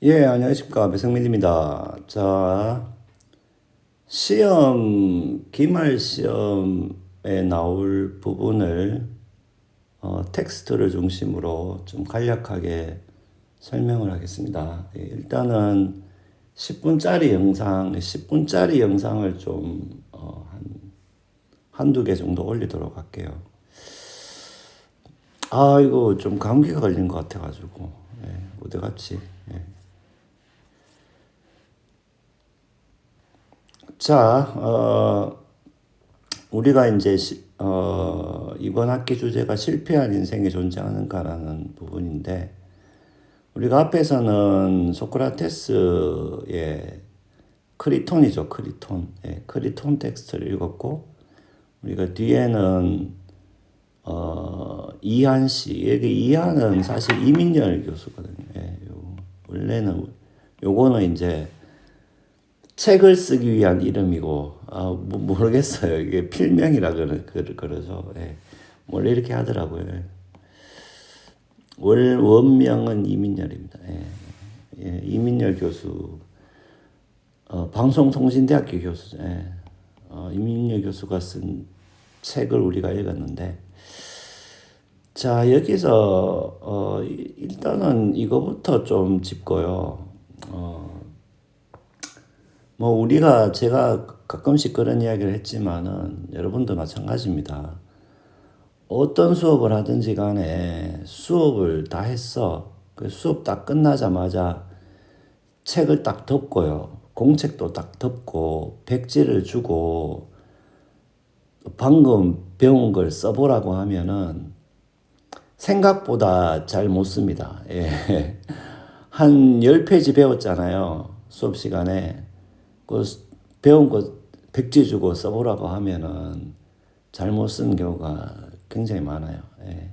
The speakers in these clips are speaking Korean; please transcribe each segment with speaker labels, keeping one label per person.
Speaker 1: 예, 안녕하십니까. 배성민입니다. 자, 기말 시험에 나올 부분을 텍스트를 중심으로 좀 간략하게 설명을 하겠습니다. 예, 일단은 10분짜리 영상을 좀, 한두 개 정도 올리도록 할게요. 이거 좀 감기가 걸린 것 같아가지고, 예, 어디 갔지? 예. 자, 우리가 이제 이번 학기 주제가 실패한 인생이 존재하는가라는 부분인데, 우리가 앞에서는 소크라테스의 크리톤이죠, 크리톤. 예, 크리톤 텍스트를 읽었고, 우리가 뒤에는 이한 씨, 여기 이한은 사실 이민열 교수거든요. 예, 원래는 요거는 이제 책을 쓰기 위한 이름이고, 모르겠어요. 이게 필명이라 그러죠. 예. 원래 이렇게 하더라고요. 원명은 이민열입니다. 예. 예, 이민열 교수, 방송통신대학교 교수죠. 예. 이민열 교수가 쓴 책을 우리가 읽었는데, 자, 여기서, 일단은 이거부터 좀 짚고요. 제가 가끔씩 그런 이야기를 했지만은 여러분도 마찬가지입니다. 어떤 수업을 하든지 간에 수업을 다 했어. 그 수업 딱 끝나자마자 책을 딱 덮고요. 공책도 딱 덮고 백지를 주고 방금 배운 걸 써보라고 하면은 생각보다 잘 못 씁니다. 예. 한 10페이지 배웠잖아요. 수업 시간에. 그 배운 거 백지 주고 써보라고 하면은 잘못 쓴 경우가 굉장히 많아요. 예.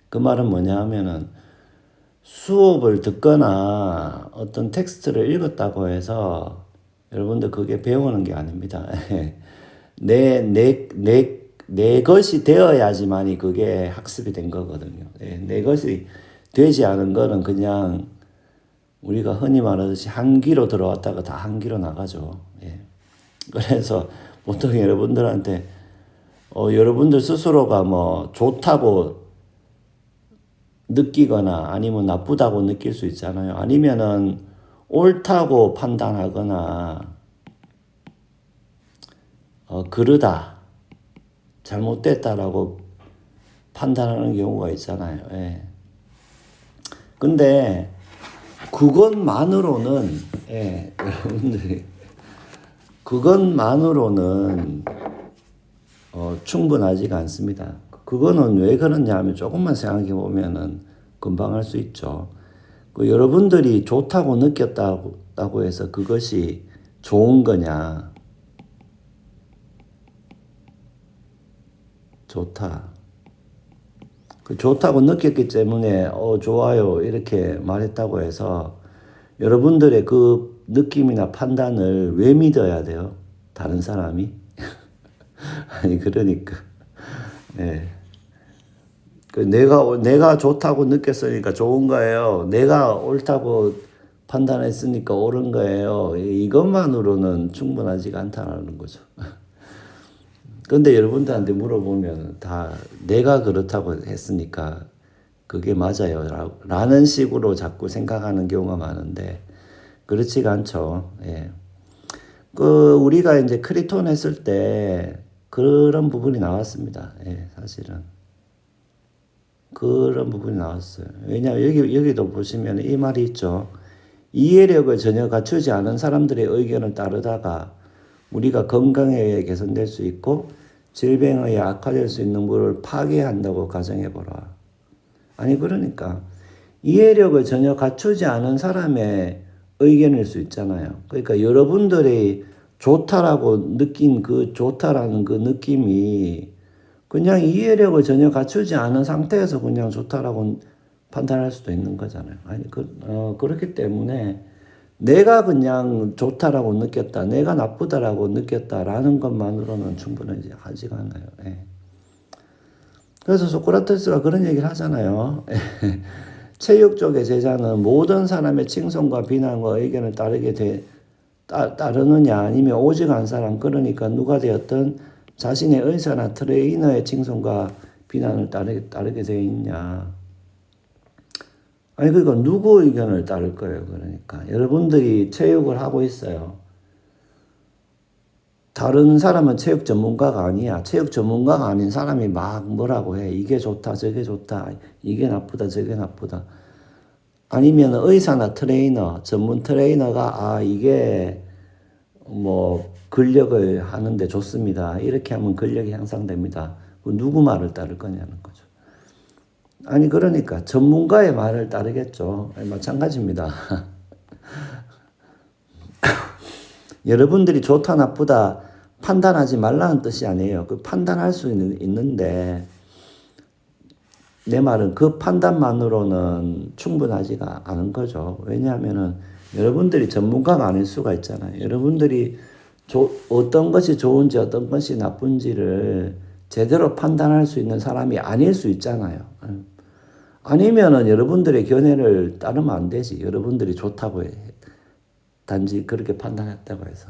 Speaker 1: 그 말은 뭐냐 하면은 수업을 듣거나 어떤 텍스트를 읽었다고 해서 여러분들 그게 배우는 게 아닙니다. 내 것이 되어야지만이 그게 학습이 된 거거든요. 예. 내 것이 되지 않은 거는 그냥 우리가 흔히 말하듯이 한 귀로 들어왔다가 다 한 귀로 나가죠. 예. 그래서 보통 여러분들한테 여러분들 스스로가 뭐 좋다고 느끼거나 아니면 나쁘다고 느낄 수 있잖아요. 아니면은 옳다고 판단하거나 그르다 잘못됐다라고 판단하는 경우가 있잖아요. 예. 근데 그것만으로는 여러분들이 그것만으로는 충분하지가 않습니다. 그거는 왜 그러냐 하면 조금만 생각해 보면은 금방 할 수 있죠. 여러분들이 좋다고 느꼈다고 해서 그것이 좋은 거냐? 좋다. 좋다고 느꼈기 때문에 좋아요 이렇게 말했다고 해서 여러분들의 그 느낌이나 판단을 왜 믿어야 돼요? 다른 사람이? 아니 그러니까 예. 내가 좋다고 느꼈으니까 좋은 거예요. 내가 옳다고 판단했으니까 옳은 거예요. 이것만으로는 충분하지가 않다는 거죠. 근데 여러분들한테 물어보면 다 내가 그렇다고 했으니까 그게 맞아요. 라는 식으로 자꾸 생각하는 경우가 많은데 그렇지가 않죠. 예. 우리가 이제 크리톤 했을 때 그런 부분이 나왔습니다. 예, 사실은. 그런 부분이 나왔어요. 왜냐하면 여기도 보시면 이 말이 있죠. 이해력을 전혀 갖추지 않은 사람들의 의견을 따르다가 우리가 건강에 의해 개선될 수 있고 질병에 의해 악화될 수 있는 물을 파괴한다고 가정해보라. 아니 그러니까 이해력을 전혀 갖추지 않은 사람의 의견일 수 있잖아요. 그러니까 여러분들이 좋다라고 느낀 그 좋다라는 그 느낌이 그냥 이해력을 전혀 갖추지 않은 상태에서 그냥 좋다라고 판단할 수도 있는 거잖아요. 아니, 그렇기 때문에 내가 그냥 좋다라고 느꼈다, 내가 나쁘다라고 느꼈다라는 것만으로는 충분하지 하지가 않아요. 예. 그래서 소크라테스가 그런 얘기를 하잖아요. 체육 쪽의 제자는 모든 사람의 칭송과 비난과 의견을 따르느냐 아니면 오직 한 사람, 그러니까 누가 되었든 자신의 의사나 트레이너의 칭송과 비난을 따르게 되어 있냐. 아니 그러니까 누구 의견을 따를 거예요. 그러니까 여러분들이 체육을 하고 있어요. 다른 사람은 체육 전문가가 아니야. 체육 전문가가 아닌 사람이 막 뭐라고 해. 이게 좋다, 저게 좋다, 이게 나쁘다, 저게 나쁘다. 아니면 의사나 트레이너, 전문 트레이너가 이게 뭐 근력을 하는데 좋습니다. 이렇게 하면 근력이 향상됩니다. 누구 말을 따를 거냐는 거죠. 아니 그러니까 전문가의 말을 따르겠죠. 마찬가지입니다. 여러분들이 좋다 나쁘다 판단하지 말라는 뜻이 아니에요. 그 판단할 수 있는데 내 말은 그 판단만으로는 충분하지가 않은 거죠. 왜냐하면은 여러분들이 전문가가 아닐 수가 있잖아요. 여러분들이 어떤 것이 좋은지 어떤 것이 나쁜지를 제대로 판단할 수 있는 사람이 아닐 수 있잖아요. 아니면은 여러분들의 견해를 따르면 안 되지. 여러분들이 좋다고 해. 단지 그렇게 판단했다고 해서.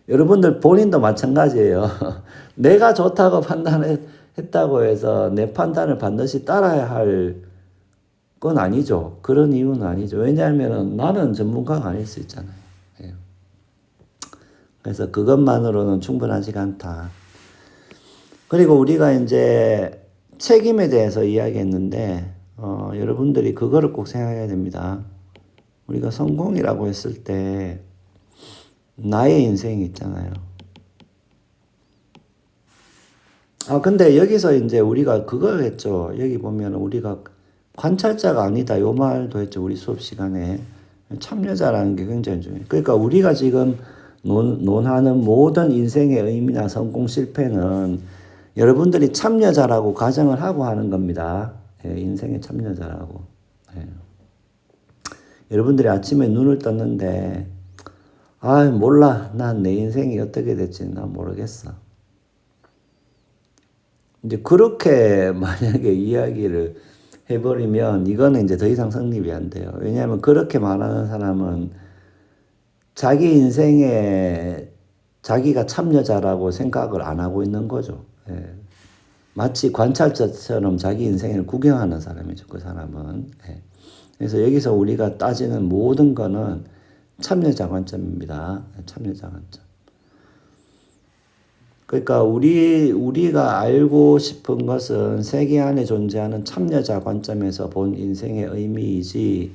Speaker 1: 여러분들 본인도 마찬가지예요. 내가 좋다고 판단했다고 해서 내 판단을 반드시 따라야 할 건 아니죠. 그런 이유는 아니죠. 왜냐하면 나는 전문가가 아닐 수 있잖아요. 예. 그래서 그것만으로는 충분하지가 않다. 그리고 우리가 이제 책임에 대해서 이야기했는데 여러분들이 그거를 꼭 생각해야 됩니다. 우리가 성공이라고 했을 때 나의 인생이 있잖아요. 근데 여기서 이제 우리가 그걸 했죠. 여기 보면 우리가 관찰자가 아니다. 요 말도 했죠. 우리 수업 시간에. 참여자라는 게 굉장히 중요해요. 그러니까 우리가 지금 논하는 모든 인생의 의미나 성공 실패는 여러분들이 참여자라고 가정을 하고 하는 겁니다. 예, 인생의 참여자라고. 예. 여러분들이 아침에 눈을 떴는데 몰라. 난 내 인생이 어떻게 될지 난 모르겠어. 이제 그렇게 만약에 이야기를 해버리면 이거는 이제 더 이상 성립이 안 돼요. 왜냐하면 그렇게 말하는 사람은 자기 인생에 자기가 참여자라고 생각을 안 하고 있는 거죠. 예. 마치 관찰자처럼 자기 인생을 구경하는 사람이죠. 그 사람은. 예. 그래서 여기서 우리가 따지는 모든 거는 참여자 관점입니다. 참여자 관점. 그러니까 우리가 알고 싶은 것은 세계 안에 존재하는 참여자 관점에서 본 인생의 의미이지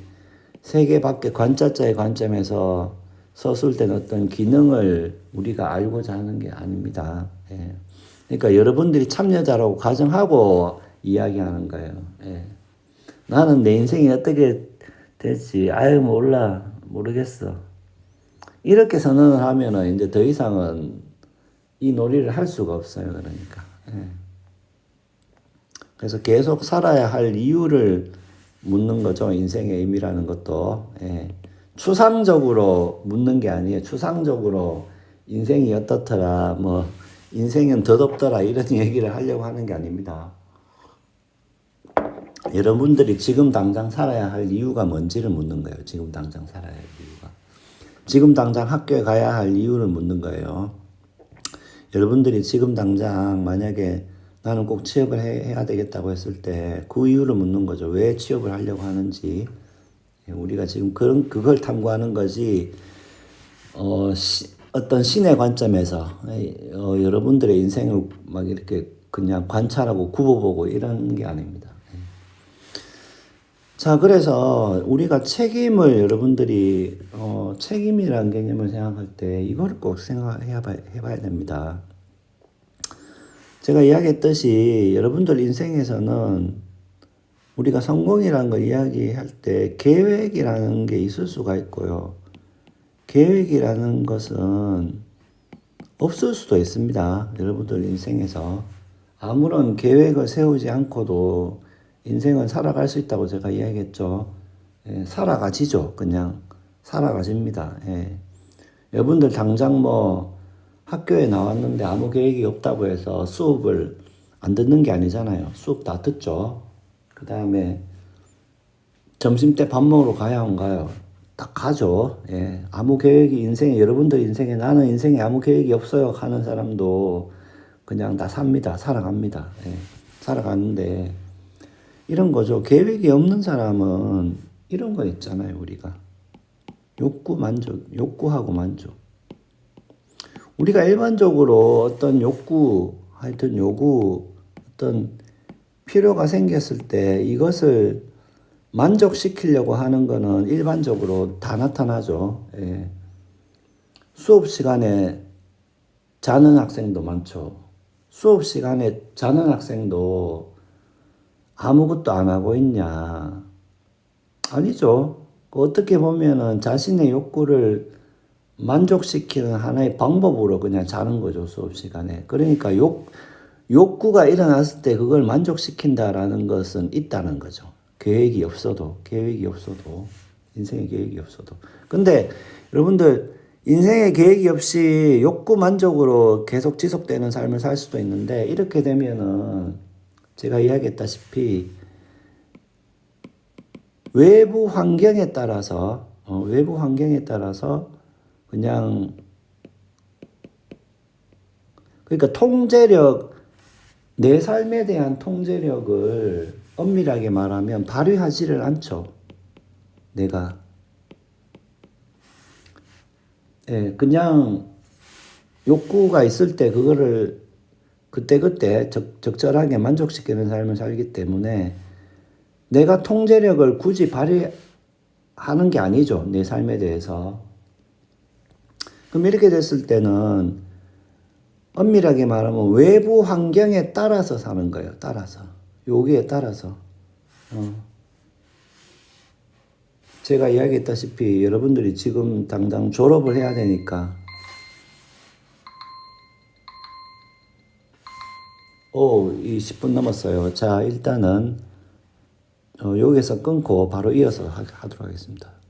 Speaker 1: 세계 밖의 관찰자의 관점에서 서술된 어떤 기능을 우리가 알고자 하는 게 아닙니다. 예. 그러니까 여러분들이 참여자라고 가정하고 이야기하는 거예요. 예. 나는 내 인생이 어떻게 될지 몰라 모르겠어. 이렇게 선언을 하면은 이제 더 이상은 이 놀이를 할 수가 없어요. 그러니까. 예. 그래서 계속 살아야 할 이유를 묻는 거죠. 인생의 의미라는 것도. 예. 추상적으로 묻는 게 아니에요. 추상적으로 인생이 어떻더라, 뭐 인생은 덧없더라 이런 얘기를 하려고 하는 게 아닙니다. 여러분들이 지금 당장 살아야 할 이유가 뭔지를 묻는 거예요. 지금 당장 살아야 할 이유가. 지금 당장 학교에 가야 할 이유를 묻는 거예요. 여러분들이 지금 당장 만약에 나는 꼭 취업을 해야 되겠다고 했을 때 그 이유를 묻는 거죠. 왜 취업을 하려고 하는지. 우리가 지금 그걸 탐구하는 거지, 어떤 신의 관점에서, 여러분들의 인생을 막 이렇게 그냥 관찰하고 굽어보고 이런 게 아닙니다. 자, 그래서 우리가 책임을 여러분들이 책임이라는 개념을 생각할 때 이걸 꼭 해봐야 됩니다. 제가 이야기했듯이 여러분들 인생에서는 우리가 성공이라는 걸 이야기할 때 계획이라는 게 있을 수가 있고요. 계획이라는 것은 없을 수도 있습니다. 여러분들 인생에서. 아무런 계획을 세우지 않고도 인생은 살아갈 수 있다고 제가 이야기했죠. 예, 살아가지죠. 그냥 살아가집니다. 예. 여러분들 당장 뭐 학교에 나왔는데 아무 계획이 없다고 해서 수업을 안 듣는 게 아니잖아요. 수업 다 듣죠. 그 다음에 점심 때 밥 먹으러 가야 안 가요? 딱 가죠. 예. 아무 계획이 인생에, 여러분들 인생에 나는 인생에 아무 계획이 없어요 하는 사람도 그냥 다 삽니다. 살아갑니다. 예. 살아가는데 이런 거죠. 계획이 없는 사람은 이런 거 있잖아요, 우리가. 욕구 만족, 욕구하고 만족. 우리가 일반적으로 어떤 욕구, 하여튼 요구, 어떤 필요가 생겼을 때 이것을 만족시키려고 하는 거는 일반적으로 다 나타나죠. 예. 수업 시간에 자는 학생도 많죠. 수업 시간에 자는 학생도 아무것도 안 하고 있냐? 아니죠. 어떻게 보면은 자신의 욕구를 만족시키는 하나의 방법으로 그냥 자는 거죠, 수업 시간에. 그러니까 욕구가 일어났을 때 그걸 만족시킨다라는 것은 있다는 거죠. 계획이 없어도, 인생에 계획이 없어도. 근데 여러분들, 인생에 계획이 없이 욕구 만족으로 계속 지속되는 삶을 살 수도 있는데, 이렇게 되면은 제가 이야기했다시피 외부 환경에 따라서 그냥, 그러니까 내 삶에 대한 통제력을 엄밀하게 말하면 발휘하지를 않죠. 내가. 예, 그냥 욕구가 있을 때 그거를 그때그때 적절하게 만족시키는 삶을 살기 때문에 내가 통제력을 굳이 발휘하는 게 아니죠. 내 삶에 대해서. 그럼 이렇게 됐을 때는 엄밀하게 말하면 외부 환경에 따라서 사는 거예요. 여기에 따라서. 제가 이야기했다시피 여러분들이 지금 당장 졸업을 해야 되니까 이 10분 넘었어요. 자, 일단은 여기서 끊고 바로 이어서 하도록 하겠습니다.